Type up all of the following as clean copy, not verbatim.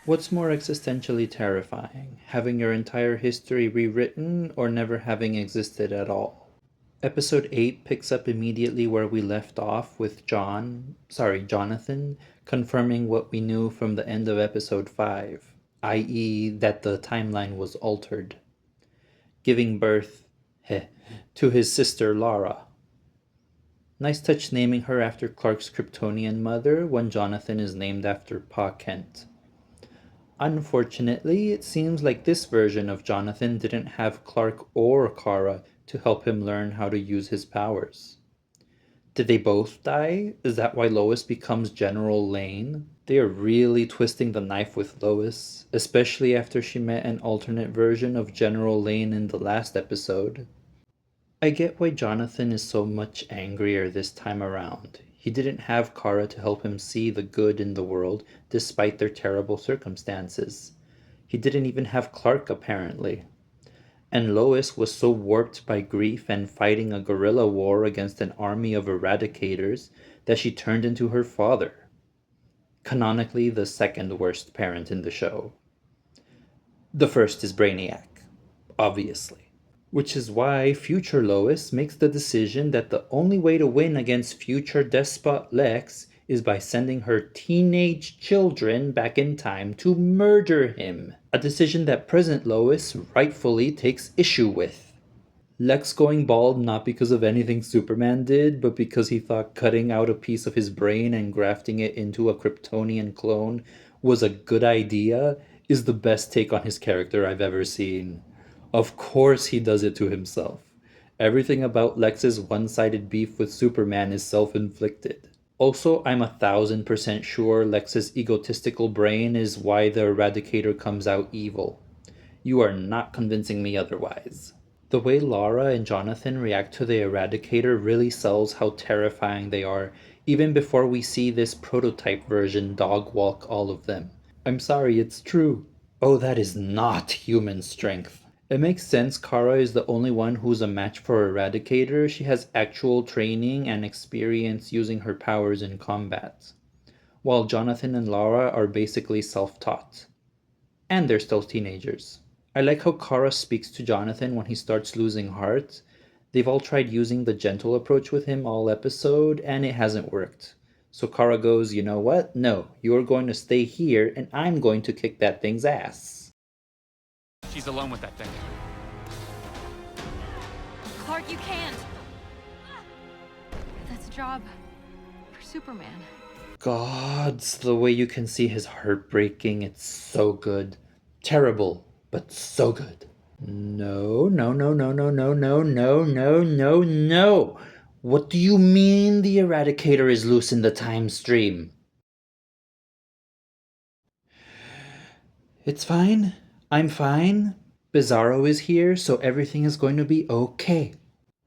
What's more existentially terrifying, having your entire history rewritten or never having existed at all? Episode 8 picks up immediately where we left off with Jonathan, confirming what we knew from the end of episode 5, i.e., that the timeline was altered, giving birth to his sister Lara. Nice touch naming her after Clark's Kryptonian mother when Jonathan is named after Pa Kent. Unfortunately, it seems like this version of Jonathan didn't have Clark or Kara to help him learn how to use his powers. Did they both die? Is that why Lois becomes General Lane? They are really twisting the knife with Lois, especially after she met an alternate version of General Lane in the last episode. I get why Jonathan is so much angrier this time around. He didn't have Kara to help him see the good in the world despite their terrible circumstances. He didn't even have Clark, apparently. And Lois was so warped by grief and fighting a guerrilla war against an army of eradicators that she turned into her father. Canonically, the second worst parent in the show. The first is Brainiac, obviously. Which is why future Lois makes the decision that the only way to win against future despot Lex is by sending her teenage children back in time to murder him. A decision that present Lois rightfully takes issue with. Lex going bald not because of anything Superman did, but because he thought cutting out a piece of his brain and grafting it into a Kryptonian clone was a good idea, is the best take on his character I've ever seen. Of course he does it to himself. Everything about Lex's one-sided beef with Superman is self-inflicted. Also, I'm 1000% sure Lex's egotistical brain is why the Eradicator comes out evil. You are not convincing me otherwise. The way Lara and Jonathan react to the Eradicator really sells how terrifying they are, even before we see this prototype version dog walk all of them. I'm sorry, it's true. Oh, that is not human strength. It makes sense Kara is the only one who's a match for Eradicator. She has actual training and experience using her powers in combat. While Jonathan and Lara are basically self-taught. And they're still teenagers. I like how Kara speaks to Jonathan when he starts losing heart. They've all tried using the gentle approach with him all episode, and it hasn't worked. So Kara goes, you know what? No, you're going to stay here, and I'm going to kick that thing's ass. She's alone with that thing. Clark, you can't. That's a job for Superman. Gods, the way you can see his heart breaking, it's so good. Terrible, but so good. No, no, no, no, no, no, no, no, no, no, no. What do you mean the Eradicator is loose in the time stream? It's fine. I'm fine. Bizarro is here, so everything is going to be okay.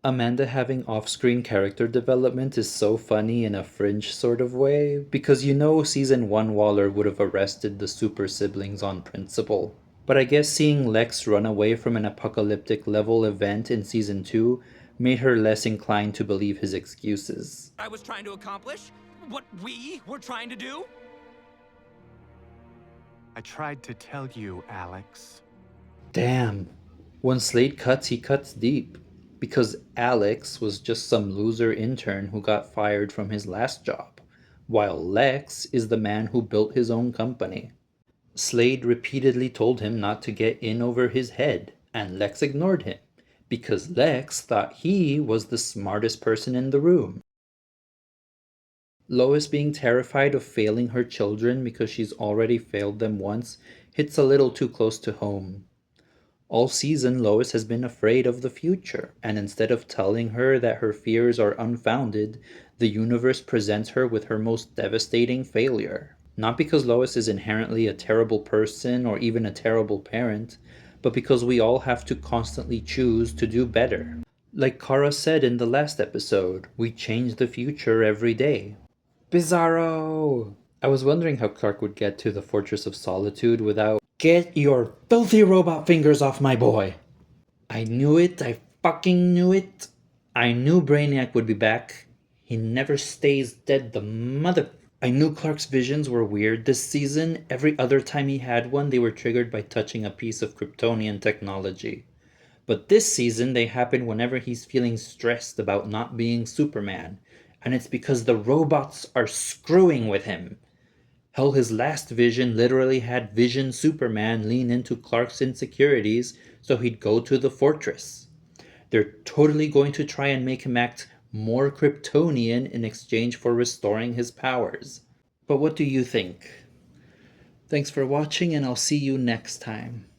Amanda having off-screen character development is so funny in a Fringe sort of way, because you know season 1 Waller would have arrested the super siblings on principle. But I guess seeing Lex run away from an apocalyptic level event in season 2 made her less inclined to believe his excuses. I was trying to accomplish what we were trying to do? I tried to tell you, Alex. Damn. When Slade cuts, he cuts deep. Because Alex was just some loser intern who got fired from his last job, while Lex is the man who built his own company. Slade repeatedly told him not to get in over his head, and Lex ignored him, because Lex thought he was the smartest person in the room. Lois being terrified of failing her children because she's already failed them once hits a little too close to home. All season, Lois has been afraid of the future, and instead of telling her that her fears are unfounded, the universe presents her with her most devastating failure. Not because Lois is inherently a terrible person or even a terrible parent, but because we all have to constantly choose to do better. Like Kara said in the last episode, we change the future every day. Bizarro! I was wondering how Clark would get to the Fortress of Solitude without "Get your filthy robot fingers off my boy!" I knew it, I fucking knew it. I knew Brainiac would be back. He never stays dead, the mother... I knew Clark's visions were weird this season. Every other time he had one, they were triggered by touching a piece of Kryptonian technology. But this season, they happen whenever he's feeling stressed about not being Superman. And it's because the robots are screwing with him. Hell, his last vision literally had Vision Superman lean into Clark's insecurities so he'd go to the fortress. They're totally going to try and make him act more Kryptonian in exchange for restoring his powers. But what do you think? Thanks for watching, and I'll see you next time.